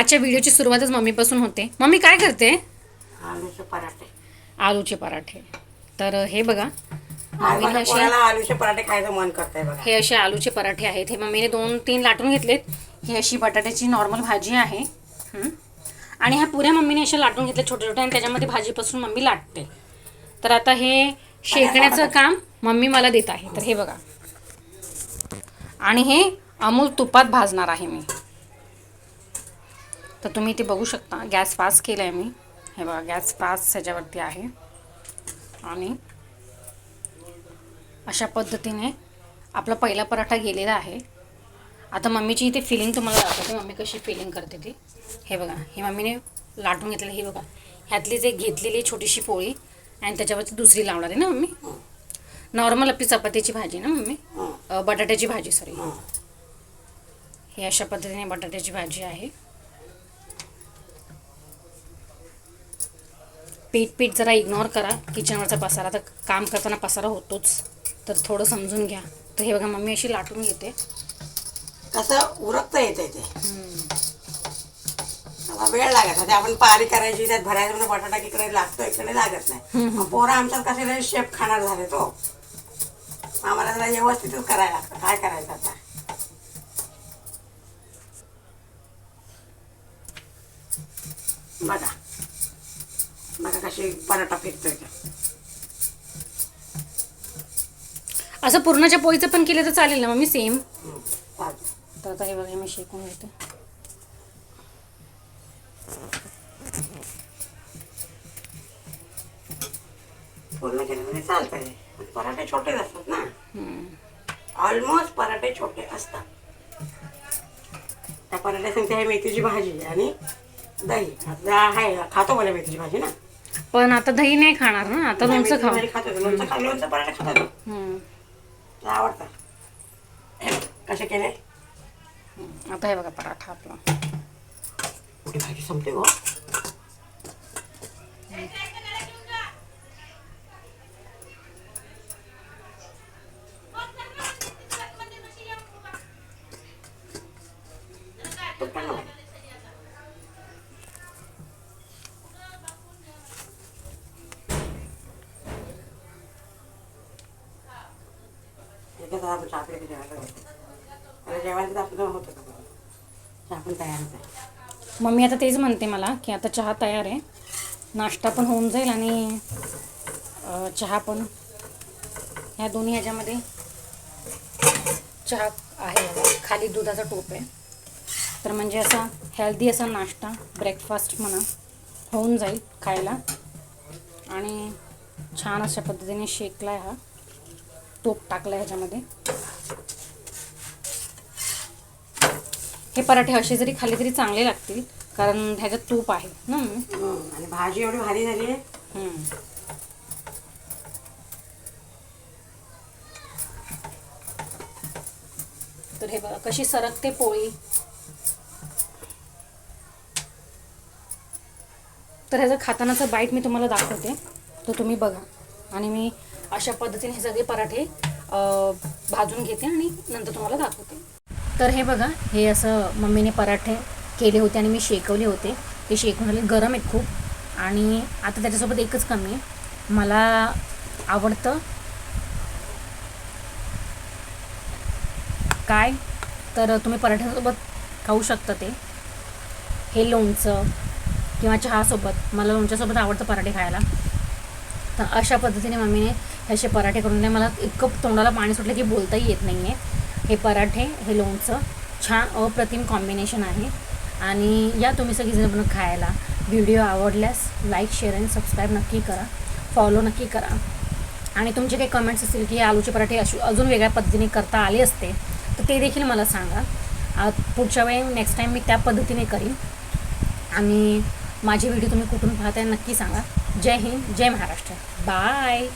आजच्या व्हिडिओची सुरुवातच मम्मीपासून होते. मम्मी काय करते? आलूचे पराठे. आलूचे पराठे. तर हे बघा, आज माझ्या पोराला आलूचे पराठे खायचं मन करतंय बघा. हे असे आलूचे पराठे आहेत. हे मम्मीने 2-3 लाटून घेतलेत. ही अशी बटाट्याची नॉर्मल भाजी आहे. आणि ह्या पुऱ्या मम्मीने अशा लाटून घेतल्या छोट्या छोट्या, आणि त्याच्यामध्ये भाजीपासून मम्मी लाटते. तर आता हे शेकण्याचं काम मम्मी मला देत आहे. तर हे बघा, आणि हे अमूल तुपात भाजणार आहे मी. तर तुम्ही ते बघू शकता. गॅस फास्ट केला आहे मी. हे बघा, गॅस फास्ट ह्याच्यावरती आहे. आणि अशा पद्धतीने आपला पहिला पराठा गेलेला आहे. आता मम्मीची इथे फिलिंग तुम्हाला दाखवते, मम्मी कशी फिलिंग करते ती. हे बघा, ही मम्मीने लाटून घेतलेलं. हे बघा, ह्यातलीच एक घेतलेली छोटीशी पोळी, आणि त्याच्यावरती दुसरी लावणार आहे ना मम्मी. नॉर्मल आपली चपातीची भाजी ना मम्मी, बटाट्याची भाजी, सॉरी. ही अशा पद्धतीने बटाट्याची भाजी आहे. पीठ जरा इग्नोर करा. किचनवरचा पसारा तर काम करताना पसारा होतोच, तर थोडं समजून घ्या. तर हे बघा, मम्मी अशी लाटून घेते. कसं उरकता येते ते, वेळ लागत होते. आपण पारी करायची, त्यात भरायचं म्हणजे बटाटा इकडे लागतो, इकडे लागत नाही. पोरं आमच्यात कसे शेप खाणार झाले तो, आम्हाला जरा व्यवस्थितच करायला लागतं. काय करायचं आता. बघा बघा कशी पराठा फेकतोय. असं पुरणाच्या पोळीचं पण केलं तर चालेल ना मम्मी, सेम. चालतं. तर आता हे बघा, मी शेकून घेते. पूर्ण केलं तरी चालतंय, पण पराठे छोटेच असतात ना. ऑलमोस्ट पराठे छोटे असतात. त्या पराठ्या सांगते आहे मेथीची भाजी आणि दही. आता आहे, खातो मला मेथीची भाजी ना. पण आता दही नाही खाणार ना, आता लोणचं खाऊ. खातो, लोणचं पराठे खातो, आवडतात. कसे केले? आता हे बघा पराठा आपला. कुठे भाजी संपते हो. जेवायला आपलं होतं का, चहा पण तयारच आहे. मम्मी आता तेच म्हणते मला की आता चहा तयार आहे, नाश्ता पण होऊन जाईल आणि चहा पण. ह्या दोन्ही ह्याच्यामध्ये चहा आहे, खाली दुधाचा टोप आहे. तर म्हणजे असा हेल्दी असा नाश्ता, ब्रेकफास्ट म्हणा, होऊन जाईल खायला. आणि छान अशा पद्धतीने शेकला आहे, हा टोप टाकला आहे ह्याच्यामध्ये. हे पराठे असे जरी खाल्ले तरी चांगले लागतील, कारण ह्याच्यात तूप आहे ना. आणि भाजी एवढी भारी झाली आहे. तर हे बघा कशी सरकते पोळी. तर ह्याचं खातानाचं बाईट मी तुम्हाला दाखवते, तर तुम्ही बघा. आणि मी अशा पद्धतीने हे सगळे पराठे भाजून घेते आणि नंतर तुम्हाला दाखवते. तर हे बघा, हे असं मम्मीने पराठे केले होते आणि मी शेकवले होते. ते शेकून आले, गरम आहेत खूप. आणि आता त्याच्यासोबत एकच कमी आहे, मला आवडतं काय, तर तुम्ही पराठ्यासोबत खाऊ शकता ते. हे लोणचं किंवा चहासोबत. मला लोणच्यासोबत आवडतं पराठे खायला. तर अशा पद्धतीने मम्मीने असे पराठे करून दिले. मला इतकं तोंडाला पाणी सुटलं की बोलताही येत नाही आहे. हे पराठे, हे लोणचं, छान अप्रतिम कॉम्बिनेशन आहे. आणि या तुम्ही सगळीजण पण खायला. व्हिडिओ आवडल्यास लाईक, शेअर आणि सबस्क्राईब नक्की करा, फॉलो नक्की करा. आणि तुमचे काही कमेंट्स असतील की आलूचे पराठे अजून वेगळ्या पद्धतीने करता आले असते तर ते देखील मला सांगा. पुढच्या वेळी नेक्स्ट टाईम मी त्या पद्धतीने करीन. आणि माझे व्हिडिओ तुम्ही कुठून पाहताय नक्की सांगा. जय हिंद, जय महाराष्ट्र. बाय.